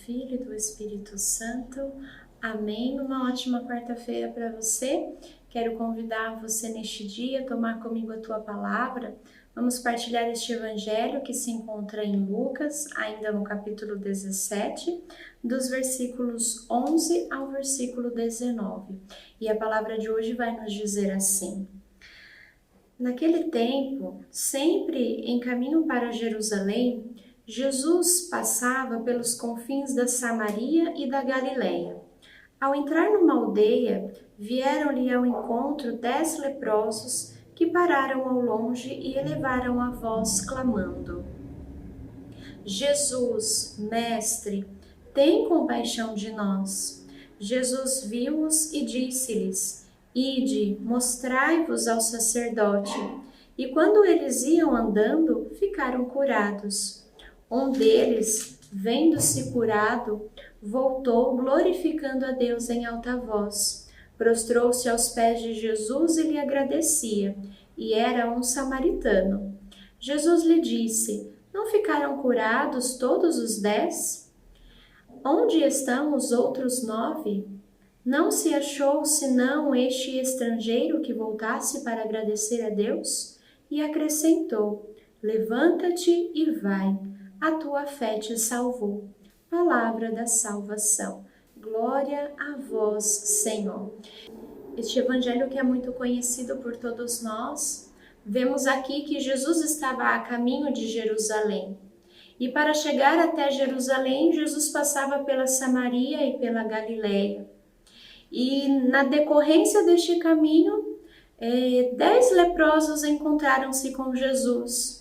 Filho e do Espírito Santo. Amém. Uma ótima quarta-feira para você. Quero convidar você neste dia a tomar comigo a tua palavra. Vamos partilhar este evangelho que se encontra em Lucas, ainda no capítulo 17, dos versículos 11 ao versículo 19. E a palavra de hoje vai nos dizer assim: Naquele tempo, sempre em caminho para Jerusalém, Jesus passava pelos confins da Samaria e da Galileia. Ao entrar numa aldeia, vieram-lhe ao encontro 10 leprosos que pararam ao longe e elevaram a voz clamando: Jesus, Mestre, tem compaixão de nós. Jesus viu-os e disse-lhes: Ide, mostrai-vos ao sacerdote. E quando eles iam andando, ficaram curados. Um deles, vendo-se curado, voltou glorificando a Deus em alta voz. Prostrou-se aos pés de Jesus e lhe agradecia, e era um samaritano. Jesus lhe disse: Não ficaram curados todos os 10? Onde estão os outros 9? Não se achou senão este estrangeiro que voltasse para agradecer a Deus? E acrescentou: Levanta-te e vai, a tua fé te salvou. Palavra da salvação. Glória a vós, Senhor. Este evangelho que é muito conhecido por todos nós, vemos aqui que Jesus estava a caminho de Jerusalém. E para chegar até Jerusalém, Jesus passava pela Samaria e pela Galileia. E na decorrência deste caminho, 10 leprosos encontraram-se com Jesus.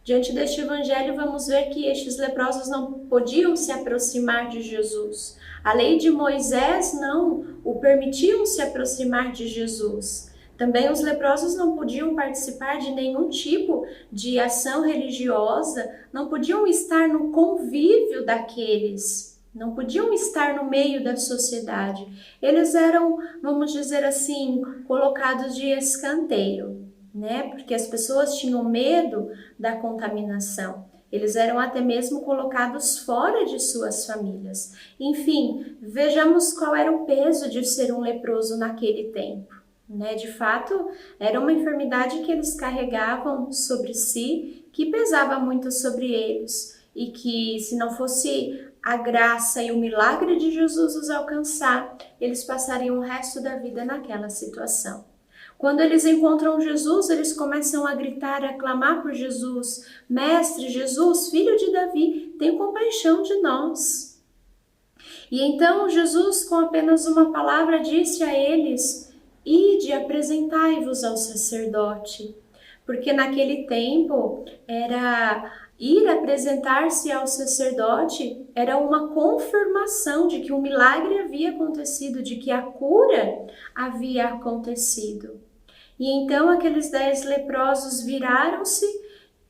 Diante deste evangelho, vamos ver que estes leprosos não podiam se aproximar de Jesus. A lei de Moisés não o permitiam se aproximar de Jesus. Também os leprosos não podiam participar de nenhum tipo de ação religiosa, não podiam estar no convívio daqueles, não podiam estar no meio da sociedade. Eles eram, vamos dizer assim, colocados de escanteio, né? Porque as pessoas tinham medo da contaminação. Eles eram até mesmo colocados fora de suas famílias. Enfim, vejamos qual era o peso de ser um leproso naquele tempo, né? De fato, era uma enfermidade que eles carregavam sobre si, que pesava muito sobre eles, e que, se não fosse a graça e o milagre de Jesus os alcançar, eles passariam o resto da vida naquela situação. Quando eles encontram Jesus, eles começam a gritar, a clamar por Jesus: Mestre, Jesus, filho de Davi, tem compaixão de nós. E então Jesus, com apenas uma palavra, disse a eles: Ide, apresentai-vos ao sacerdote. Porque naquele tempo, ir apresentar-se ao sacerdote era uma confirmação de que o milagre havia acontecido, de que a cura havia acontecido. E então aqueles 10 leprosos viraram-se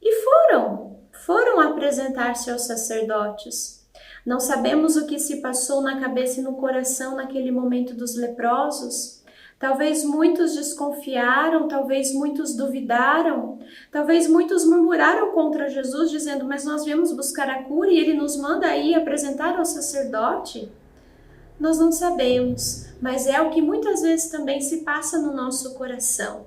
e foram apresentar-se aos sacerdotes. Não sabemos o que se passou na cabeça e no coração naquele momento dos leprosos. Talvez muitos desconfiaram, talvez muitos duvidaram, talvez muitos murmuraram contra Jesus, dizendo: mas nós viemos buscar a cura e ele nos manda aí apresentar ao sacerdote? Nós não sabemos, mas é o que muitas vezes também se passa no nosso coração.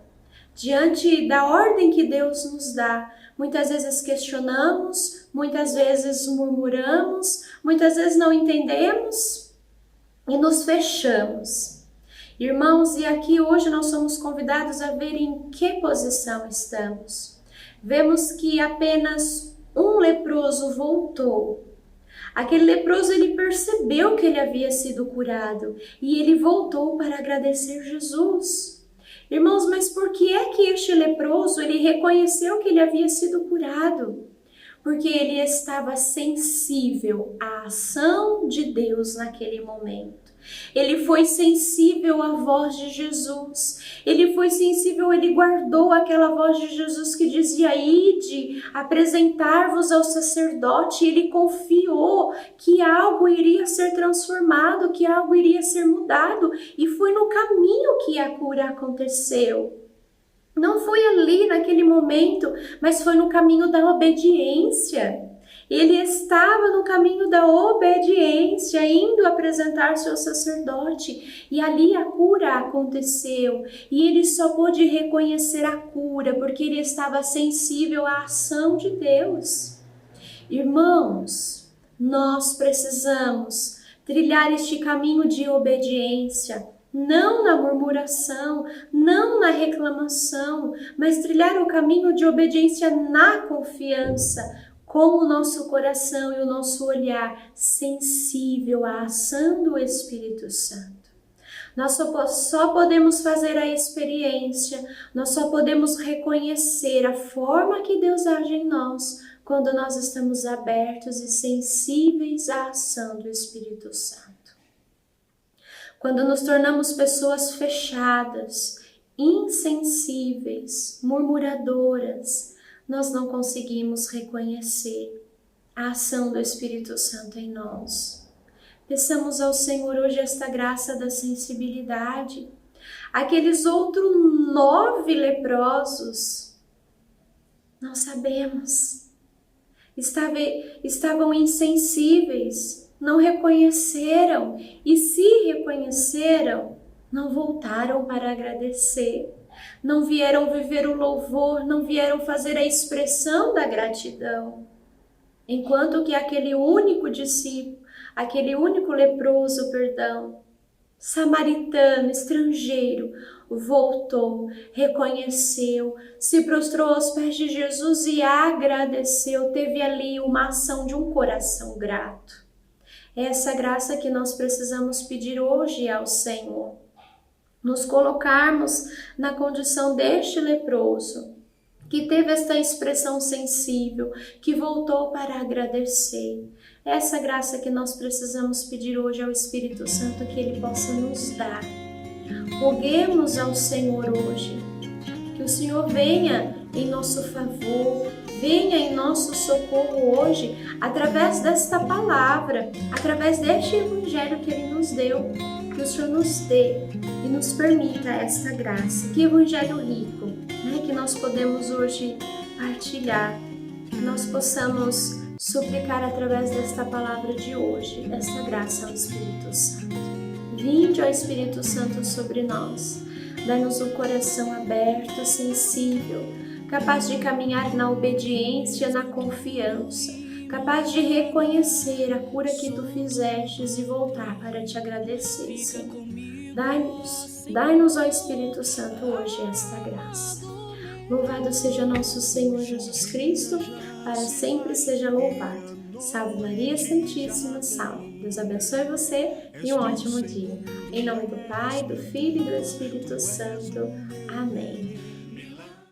Diante da ordem que Deus nos dá, muitas vezes questionamos, muitas vezes murmuramos, muitas vezes não entendemos e nos fechamos. Irmãos, e aqui hoje nós somos convidados a ver em que posição estamos. Vemos que apenas um leproso voltou. Aquele leproso, ele percebeu que ele havia sido curado e ele voltou para agradecer Jesus. Irmãos, mas por que é que este leproso, ele reconheceu que ele havia sido curado? Porque ele estava sensível à ação de Deus naquele momento. Ele foi sensível à voz de Jesus. Ele foi sensível, ele guardou aquela voz de Jesus que dizia: Ide, apresentar-vos ao sacerdote. Ele confiou que algo iria ser transformado, que algo iria ser mudado. E foi no caminho que a cura aconteceu. Não foi ali naquele momento, mas foi no caminho da obediência. Ele estava no caminho da obediência, indo apresentar-se ao sacerdote, e ali a cura aconteceu, e ele só pôde reconhecer a cura porque ele estava sensível à ação de Deus. Irmãos, nós precisamos trilhar este caminho de obediência, não na murmuração, não na reclamação, mas trilhar o caminho de obediência na confiança, com o nosso coração e o nosso olhar sensível à ação do Espírito Santo. Nós só podemos fazer a experiência, nós só podemos reconhecer a forma que Deus age em nós quando nós estamos abertos e sensíveis à ação do Espírito Santo. Quando nos tornamos pessoas fechadas, insensíveis, murmuradoras, nós não conseguimos reconhecer a ação do Espírito Santo em nós. Peçamos ao Senhor hoje esta graça da sensibilidade. Aqueles outros 9 leprosos, não sabemos, estavam insensíveis, não reconheceram, e se reconheceram, não voltaram para agradecer, não vieram viver o louvor, não vieram fazer a expressão da gratidão. Enquanto que aquele único discípulo, aquele único leproso, samaritano, estrangeiro, voltou, reconheceu, se prostrou aos pés de Jesus e agradeceu, teve ali uma ação de um coração grato. É essa graça que nós precisamos pedir hoje ao Senhor. Nos colocarmos na condição deste leproso, que teve esta expressão sensível, que voltou para agradecer. É essa graça que nós precisamos pedir hoje ao Espírito Santo, que Ele possa nos dar. Roguemos ao Senhor hoje, que o Senhor venha em nosso favor, venha em nosso socorro hoje, através desta palavra, através deste Evangelho que Ele nos deu, que o Senhor nos dê e nos permita esta graça. Que Evangelho rico, né, que nós podemos hoje partilhar, que nós possamos suplicar através desta palavra de hoje, esta graça ao Espírito Santo. Vinde, ó Espírito Santo, sobre nós, dá-nos um coração aberto, sensível, capaz de caminhar na obediência, na confiança, capaz de reconhecer a cura que Tu fizestes e voltar para Te agradecer, Senhor. Dai-nos, ó Espírito Santo, hoje esta graça. Louvado seja nosso Senhor Jesus Cristo, para sempre seja louvado. Salve Maria Santíssima, salve. Deus abençoe você e um ótimo dia. Em nome do Pai, do Filho e do Espírito Santo. Amém.